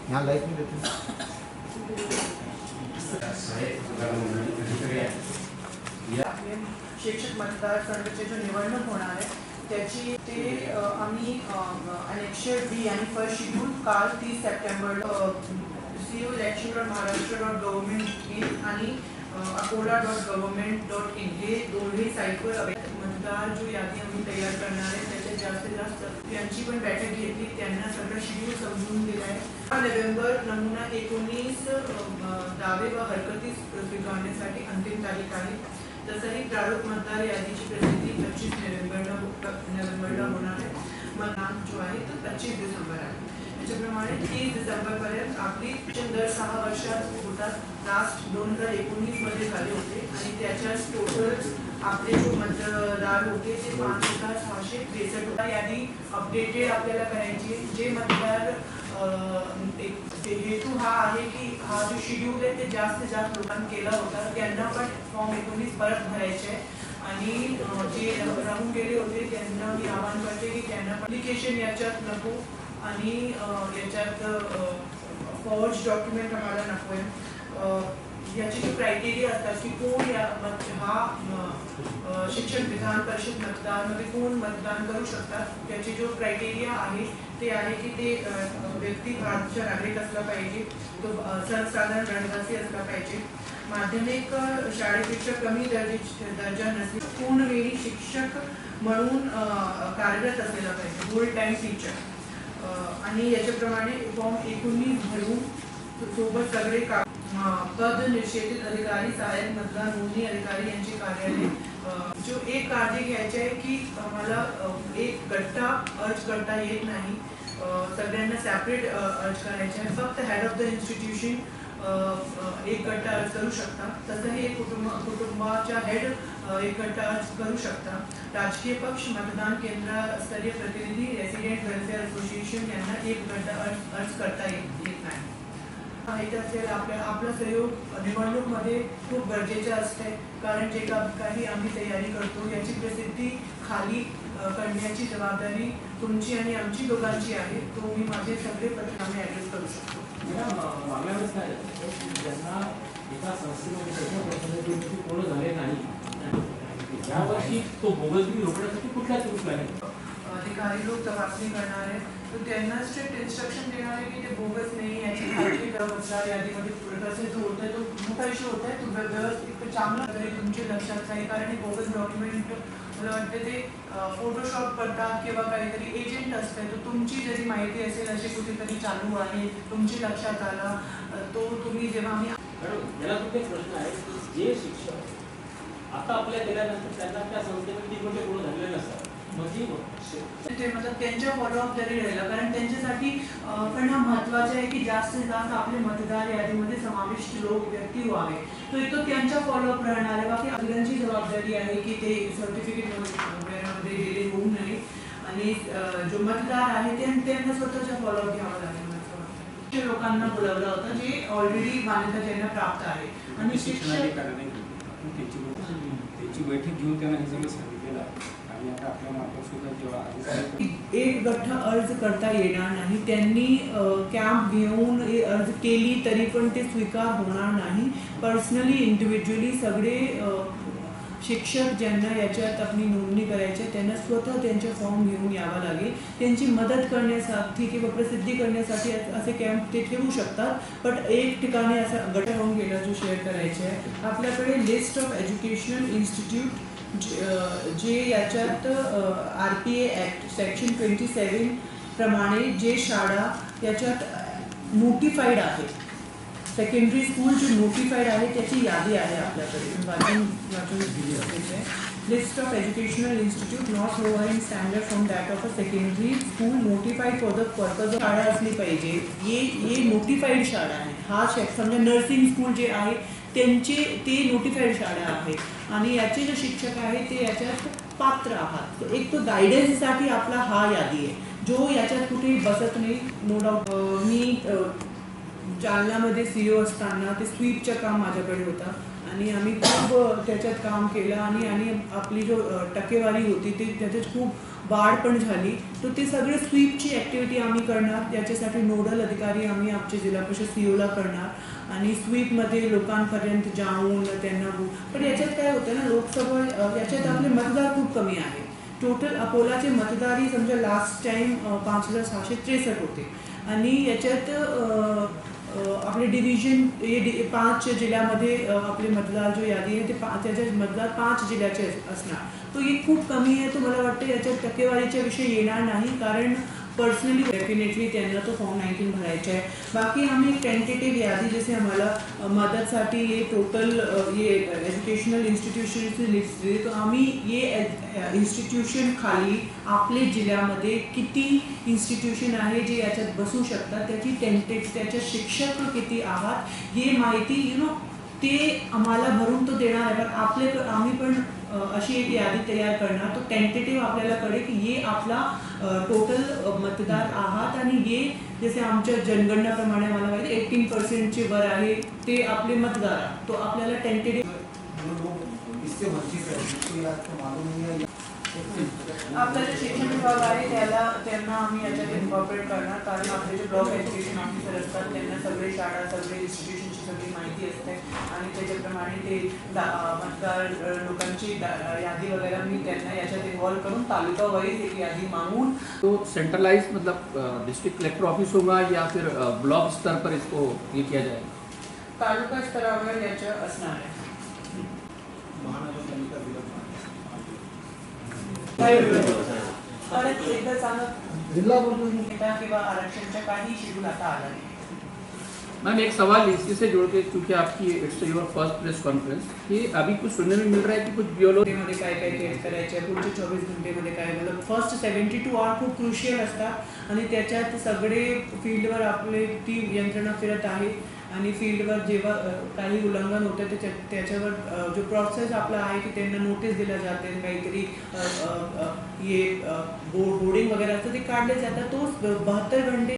यहाँ लाइफ में देते शिक्षक मतदारसंघाची जो निवडणूक होणार आहे त्याची ते आम्ही अनेक्षर बी आणि फर्स्ट शेड्यूल काल 30 सप्टेंबरला co-election.maharashtra.government.in आणि akola.government.in हे दोन्ही साईटवर मतदार जो यादी आम्ही तयार करणार आहे त्याच्यात जास्तीत जास्त यांची पण बैठक घेतली, त्यांना सगळं शेड्यूल समजून दिलं आहे. नोव्हेंबर नमुना 19 दावे व हरकती स्वीकारण्यासाठी अंतिम तारीख आहे. तसंही प्रारूप मतदार यादीची प्रसिद्धी 25 नोव्हेंबरला होणार आहे. मतदान जो आहे तो 25 डिसेंबर आहे. त्याच्याप्रमाणे 30 डिसेंबरपर्यंत आपली दर 6 वर्षात होतात. लास्ट 2019 मध्ये झाले होते आणि त्याच्यात टोटल आपले जो मतदार होते ते 5,663 यादी अपडेटेड आपल्याला करायची. जे मतदार हेतू हा आहे की हा जो शेड्यूल आहे ते जास्तीत जास्त लोकांनी केला होता, त्यांना पण फॉर्म 19 परत भरायचे आहे. आणि जे राहून गेले होते त्यांना मी आवाहन करते की त्यांना अप्लिकेशन याच्यात नको आणि याच्यात फॉर्ज डॉक्युमेंट आम्हाला नको आहे. याची जो क्रायटेरिया असतात की कोण हा शिक्षण विधान परिषद मतदारमध्ये कोण मतदान करू शकतात, त्याची जो क्रायटेरिया आहे ते आहे की ते व्यक्ती भारताचा नागरिक असला पाहिजे, तो सर्वसाधारण रहिवासी असला पाहिजे, माध्यमिक शाळेपेक्षा कमी दर्जा नसली, पूर्णवेळी शिक्षक म्हणून कार्यरत असलेला पाहिजे, फुल टाइम टीचर. आणि याच्याप्रमाणे फॉर्म 19 भरून सोबत सगळे पद निश्चित अधिकारी, सहाय्यक मतदार नोंदणी अधिकारी यांचे कार्यालय. जो एक काळजी घ्यायची आहे की आम्हाला एक गट्टा अर्ज करता येत नाही, सगळ्यांना सेपरेट अर्ज करायचे आहे. फक्त हेड ऑफ द इन्स्टिट्यूशन एक गट्टा अर्ज करू शकता, तसंही एक कुटुंबाच्या हेड एक गट्टा अर्ज करू शकता. राजकीय पक्ष, मतदान केंद्रस्तरीय प्रतिनिधी, रेसिडेंट वेलफेअर असोसिएशन यांना एक गट्टा अर्ज करता येत नाही. माहिती असेल आपला सहयोग निवडणूकमध्ये खूप गरजेचं असते, कारण जे काही आम्ही तयारी करतो याची प्रसिद्धी खाली करण्याची जबाबदारी तुमची आणि आमची दोघांची आहे. तो मी माझे सगळे परिणामे ॲड्रेस करू शकतो. मागल्या वेळेस काय ज्यांना एका संस्थेमध्ये पूर्ण झाले नाही यावर्षी तो बोगसगिरी रोखण्यासाठी कुठल्या सूचना आहेत? अधिकारी लोक तपासणी करणार आहेत, तर त्यांना स्ट्रिक्ट इन्स्ट्रक्शन देणार आहे की ते बोगस नाही याची खात्री करा. मतदार यादीमध्ये प्रसिद्ध होत आहे, तो पैसे होत आहे, तो व्यवस्थित चांगला तरी तुमच्या लक्षात राहील. कारण हे बोगस डॉक्युमेंट मला वाटतं ते फोटोशॉप करतात किंवा काहीतरी एजंट असते, तर तुमची जरी माहिती असेल असे कुठेतरी चालू आहे, तुमची लक्षात आला तो तुम्ही जेव्हा आम्ही याला तुमचा प्रश्न आहे की जे शिक्षक आता आपल्या केल्यानंतर त्यांना त्या संस्थेमध्ये पूर्ण झालेले नसतात, मतलब त्यांच्या फॉलोअप जरी राहिला, कारण त्यांच्यासाठी पण हा महत्त्वाचा आहे की जास्तीत जास्त आपले मतदार यादीमध्ये समाविष्ट लोक व्यक्ती व्हावे, तो एक तो त्यांच्या फॉलोअप राहणार आहे. बाकी अधिकाऱ्यांची जबाबदारी आहे की ते सर्टिफिकेट वगैरेमध्ये डिले होऊ नये आणि जो मतदार आहे त्यांना स्वतःचा फॉलोअप घ्यावा लागेल. लोकांना बोलवलं होतं जे ऑलरेडी मान्यता ज्यांना प्राप्त आहे आणि त्याची बैठक घेऊन त्यांना हे सगळं सांगितलेलं आहे. एक गठ्ठा अर्ज करता येणार नाही, त्यांनी कॅम्प घेऊन अर्ज केली तरी पण ते स्वीकार होणार नाही. पर्सनली इंडिव्हिज्युअली सगळे शिक्षक ज्यांना याच्यात आपली नोंदणी करायची आहे त्यांना स्वतः त्यांचे फॉर्म घेऊन यावं लागेल. त्यांची मदत करण्यासाठी किंवा प्रसिद्धी करण्यासाठी असे कॅम्प ते ठेवू शकतात, पण एक ठिकाणी असा गट होऊन गेला जो शेअर करायचे आहे. आपल्याकडे लिस्ट ऑफ एज्युकेशनल इन्स्टिट्यूट जे याच्यात RPA ॲक्ट सेक्शन 27 प्रमाणे जे शाळा याच्यात नोटिफाईड आहे, सेकंडरी स्कूल जे नोटिफाईड आहे त्याची यादी आहे आपल्याकडे. वाचून list of educational institute not lower in standard from that of a secondary school notified for the purpose of शाळा असली पाहिजे. ये नोटिफाईड शाळा आहे. हा समजा नर्सिंग स्कूल जे आहे ते नोटिफाईड शाळा आहे आणि याचे जे शिक्षक आहे ते याच्यात पात्र आहात. एक तो गायडन्ससाठी आपला हा यादी आहे जो याच्यात कुठे बसत नाही. नो डाऊट मी जालन्यामध्ये CO असताना ते स्वीपचं काम माझ्याकडे होतं आणि आम्ही खूप त्याच्यात काम केलं आणि आपली जो टक्केवारी होती ती त्याच्यात खूप वाढ पण झाली. तर ते सगळे स्वीपची ॲक्टिव्हिटी आम्ही करणार. त्याच्यासाठी नोडल अधिकारी आम्ही आमचे जिल्हा परिषद सीओला करणार आणि स्वीपमध्ये लोकांपर्यंत जाऊन त्यांना पण याच्यात काय होतं ना, लोकसभा याच्यात आपले मतदार खूप कमी आहे. टोटल अकोलाचे मतदारही समजा लास्ट टाइम 5663 होते आणि याच्यात आपले डिव्हिजन हे 5 जिल्ह्यामध्ये आपले मतदार जो यादी आहे ते त्याचे मतदार 5 जिल्ह्याचे असणार. तो एक खूप कमी आहे. तो मला वाटतं याच्यात टक्केवारीचा विषय येणार नाही, कारण पर्सनली डेफिनेटली त्यांना तो फॉर्म 19 भरायचा आहे. बाकी आम्ही टेंटेटिव्ह यादी जसे आम्हाला मदतसाठी ये टोटल ये एज्युकेशनल इन्स्टिट्यूशनची लिस्ट दिली, तर आम्ही ये इन्स्टिट्यूशन खाली आपले जिल्ह्यामध्ये किती इन्स्टिट्यूशन आहे जे याच्यात बसू शकतात, त्याची त्याच्या शिक्षक किती आहात हे माहिती ते आम्हाला भरून तो देणार आहे. पण आम्ही पण अशी एक यादी तयार करणार. तो टेंटेटिव्ह आपल्याला कळेल की ये आपला टोटल मतदार आहात आणि ये जसे आमच्या जनगणनाप्रमाणे मला माहिती 18% वर आहे ते आपले मतदार. तो आपल्याला टेंटेटिव्ह आपलं जे शिक्षण विभाग आहे त्यांना आम्ही याच्यात इन्कॉर्पोरेट करणार, कारण आपले जे ब्लॉक एज्युकेशन ऑफिसर असतात त्यांना सगळे शाळा सगळे इन्स्टिट्यूशनची सगळी माहिती असते आणि त्याच्याप्रमाणे ते मतदार लोकांची यादी वगैरे मी त्यांना याच्यात इन्वॉल्व करून तालुका वाईज एक यादी मागून तो सेंट्रलाइज मतलब डिस्ट्रिक्ट कलेक्टर ऑफिस होगा या फिर ब्लॉक स्तर पर इसको ये किया जाएगा? तालुका स्तरावर याचं असणार आहे. परत एकदा सांगत जिल्हा परिषद किंवा आरक्षणच्या काही शेड्यूल आता आला नाही. मैम एक सवाल इसी से जोड़ के, क्योंकि आपकी it's your first press conference, कि अभी कुछ सुनने में मिल रहा है कि कुछ बियोलो मध्ये काय काय टेस्ट करायचे पुढचे 24 घंटेमध्ये काय मतलब फर्स्ट 72 आवर खूप क्रुशियल असतात आणि त्याच्यात सगळे फील्डवर आपले ती यंत्रणा फिरत आहे आणि फील्डवर जेव्हा काही उल्लंघन होतं त्याच्यावर जो प्रोसेस आपला आहे की त्यांना नोटीस दिल्या जाते, काहीतरी हे बोर्डिंग वगैरे असतं ते काढले जातात. तो 72 घंटे